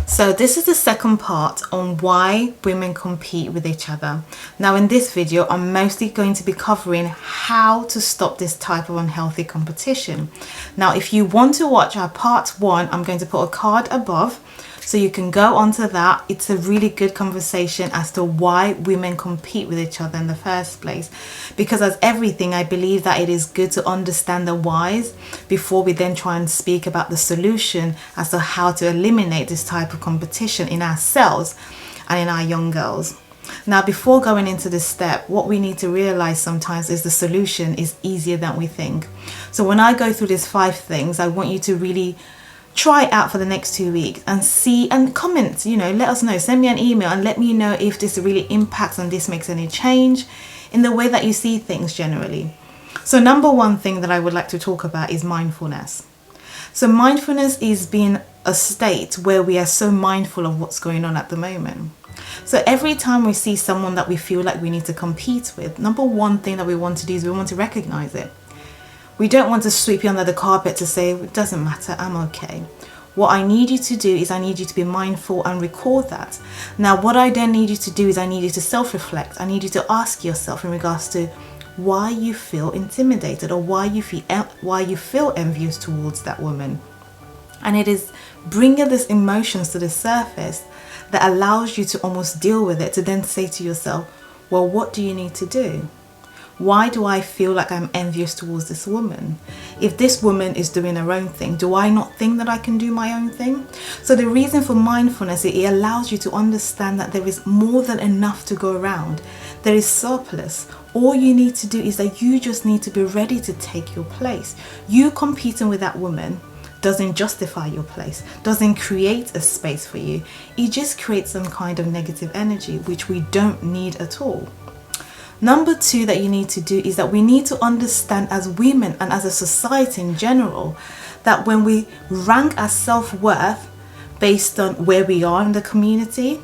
So this is the second part on why women compete with each other. Now in this video, I'm mostly going to be covering how to stop this type of unhealthy competition. Now, if you want to watch our part 1, I'm going to put a card above so you can go onto that. It's a really good conversation as to why women compete with each other in the first place. Because as everything, I believe that it is good to understand the whys before we then try and speak about the solution as to how to eliminate this type of competition in ourselves and in our young girls. Now, before going into this step, what we need to realize sometimes is the solution is easier than we think. So when I go through these 5 things, I want you to really try it out for the next 2 weeks and see and comment, let us know, send me an email and let me know if this really impacts and this makes any change in the way that you see things generally. So number 1 thing that I would like to talk about is mindfulness. So mindfulness is being a state where we are so mindful of what's going on at the moment. So every time we see someone that we feel like we need to compete with, number 1 thing that we want to do is we want to recognize it. We don't want to sweep you under the carpet to say, it doesn't matter, I'm okay. What I need you to do is I need you to be mindful and record that. Now, what I then need you to do is I need you to self-reflect. I need you to ask yourself in regards to why you feel intimidated or why you feel envious towards that woman. And it is bringing these emotions to the surface that allows you to almost deal with it, to then say to yourself, well, what do you need to do? Why do I feel like I'm envious towards this woman? If this woman is doing her own thing, do I not think that I can do my own thing? So the reason for mindfulness, it allows you to understand that there is more than enough to go around. There is surplus. All you need to do is that you just need to be ready to take your place. You competing with that woman doesn't justify your place, doesn't create a space for you. It just creates some kind of negative energy, which we don't need at all. Number 2 that you need to do is that we need to understand as women and as a society in general that when we rank our self-worth based on where we are in the community,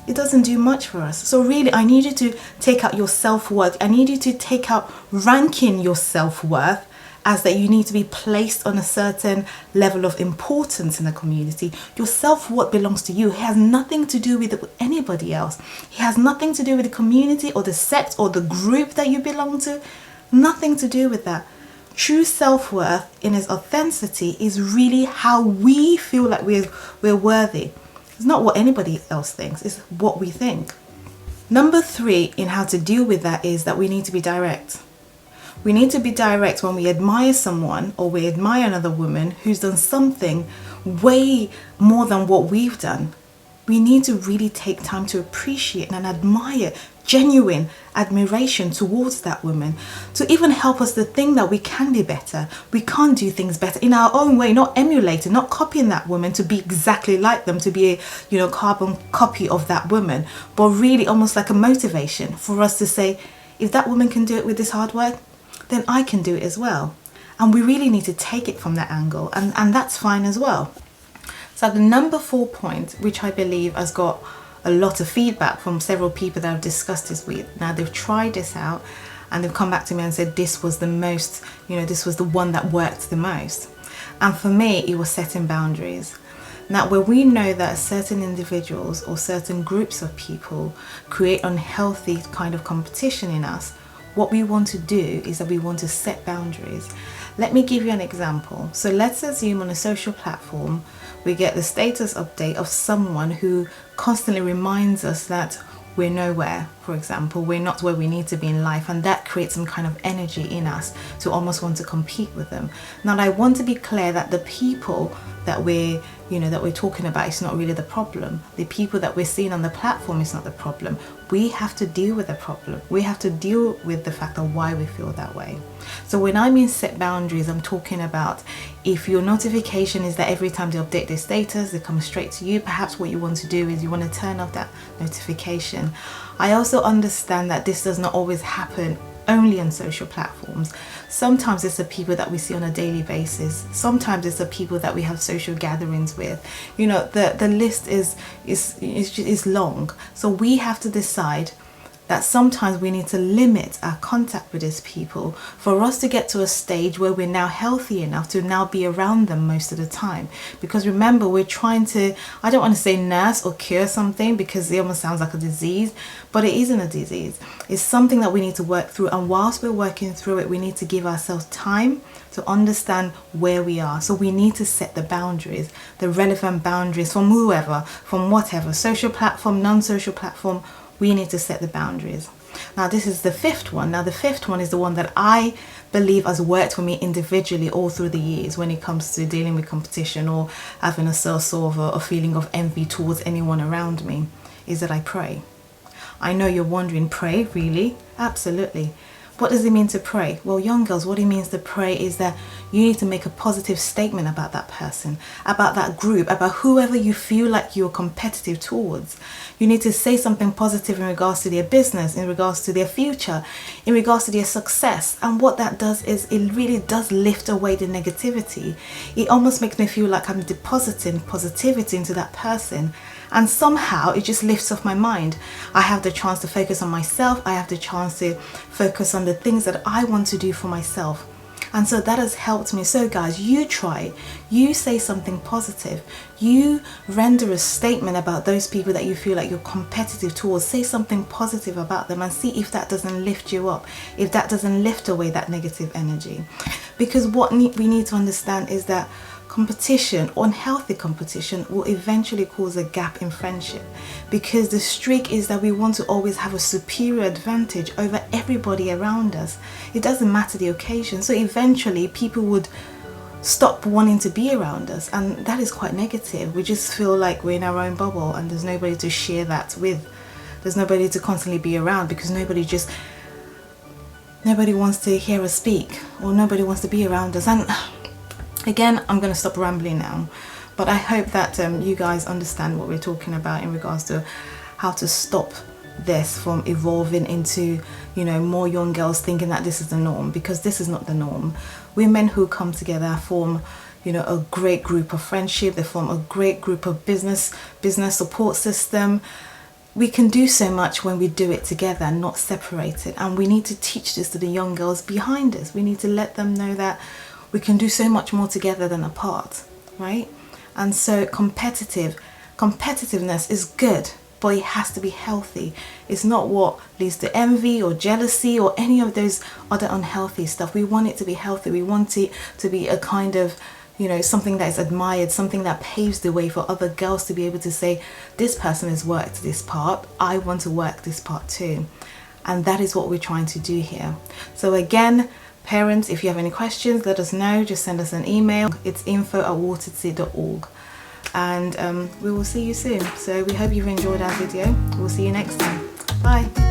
it doesn't do much for us. So really, I need you to take out your self-worth. I need you to take out ranking your self-worth as that you need to be placed on a certain level of importance in the community. Your self-worth belongs to you. It has nothing to do with anybody else. It has nothing to do with the community or the sect or the group that you belong to. Nothing to do with that. True self-worth in its authenticity is really how we feel like we're worthy. It's not what anybody else thinks, it's what we think. Number 3 in how to deal with that is that we need to be direct. We need to be direct when we admire someone or we admire another woman who's done something way more than what we've done. We need to really take time to appreciate and admire genuine admiration towards that woman to even help us to think that we can be better. We can't do things better in our own way, not emulating, not copying that woman to be exactly like them, to be a carbon copy of that woman, but really almost like a motivation for us to say, if that woman can do it with this hard work, then I can do it as well. And we really need to take it from that angle, and that's fine as well. So the number 4 point, which I believe has got a lot of feedback from several people that I've discussed this with. Now they've tried this out and they've come back to me and said this was the most, this was the one that worked the most. And for me, it was setting boundaries. Now, when we know that certain individuals or certain groups of people create unhealthy kind of competition in us, what we want to do is that we want to set boundaries. Let me give you an example. So let's assume on a social platform, we get the status update of someone who constantly reminds us that we're nowhere, for example, we're not where we need to be in life, and that creates some kind of energy in us to almost want to compete with them. Now, I want to be clear that the people that we're talking about is not really the problem. The people that we're seeing on the platform is not the problem. We have to deal with the problem. We have to deal with the fact of why we feel that way. So when I mean set boundaries, I'm talking about if your notification is that every time they update their status, they come straight to you, perhaps what you want to do is you want to turn off that notification. I also understand that this does not always happen only on social platforms. Sometimes it's the people that we see on a daily basis. Sometimes it's the people that we have social gatherings with. The list is long. So we have to decide that sometimes we need to limit our contact with these people for us to get to a stage where we're now healthy enough to now be around them most of the time. Because remember, we're trying to, I don't want to say nurse or cure something because it almost sounds like a disease, but it isn't a disease. It's something that we need to work through, and whilst we're working through it, we need to give ourselves time to understand where we are. So we need to set the boundaries, the relevant boundaries from whoever, from whatever, social platform, non-social platform. We need to set the boundaries. Now this is the fifth one. Now the fifth one is the one that I believe has worked for me individually all through the years when it comes to dealing with competition or having a sort of a feeling of envy towards anyone around me, is that I pray. I know you're wondering, pray? Really? Absolutely. What does it mean to pray? Well, young girls, what it means to pray is that you need to make a positive statement about that person, about that group, about whoever you feel like you're competitive towards. You need to say something positive in regards to their business, in regards to their future, in regards to their success. And what that does is it really does lift away the negativity. It almost makes me feel like I'm depositing positivity into that person. And somehow it just lifts off my mind. I have the chance to focus on myself. I have the chance to focus on the things that I want to do for myself. And so that has helped me. So guys, you try it. You say something positive. You render a statement about those people that you feel like you're competitive towards. Say something positive about them and see if that doesn't lift you up, if that doesn't lift away that negative energy. Because what we need to understand is that competition, unhealthy competition, will eventually cause a gap in friendship, because the streak is that we want to always have a superior advantage over everybody around us. It doesn't matter the occasion. So eventually people would stop wanting to be around us, and that is quite negative. We just feel like we're in our own bubble and there's nobody to share that with. There's nobody to constantly be around because nobody wants to hear us speak, or nobody wants to be around us. And again, I'm going to stop rambling now, but I hope that you guys understand what we're talking about in regards to how to stop this from evolving into, you know, more young girls thinking that this is the norm, because this is not the norm. Women who come together form, you know, a great group of friendship. They form a great group of business support system. We can do so much when we do it together and not separated. And we need to teach this to the young girls behind us. We need to let them know that we can do so much more together than apart, right? And so competitiveness is good, but it has to be healthy. It's not what leads to envy or jealousy or any of those other unhealthy stuff. We want it to be healthy. We want it to be a kind of, you know, something that is admired, something that paves the way for other girls to be able to say, this person has worked this part, I want to work this part too. And that is what we're trying to do here. So again, parents, if you have any questions, let us know. Just send us an email. It's info@wateredsea.org, and we will see you soon. So we hope you've enjoyed our video. We'll see you next time. Bye.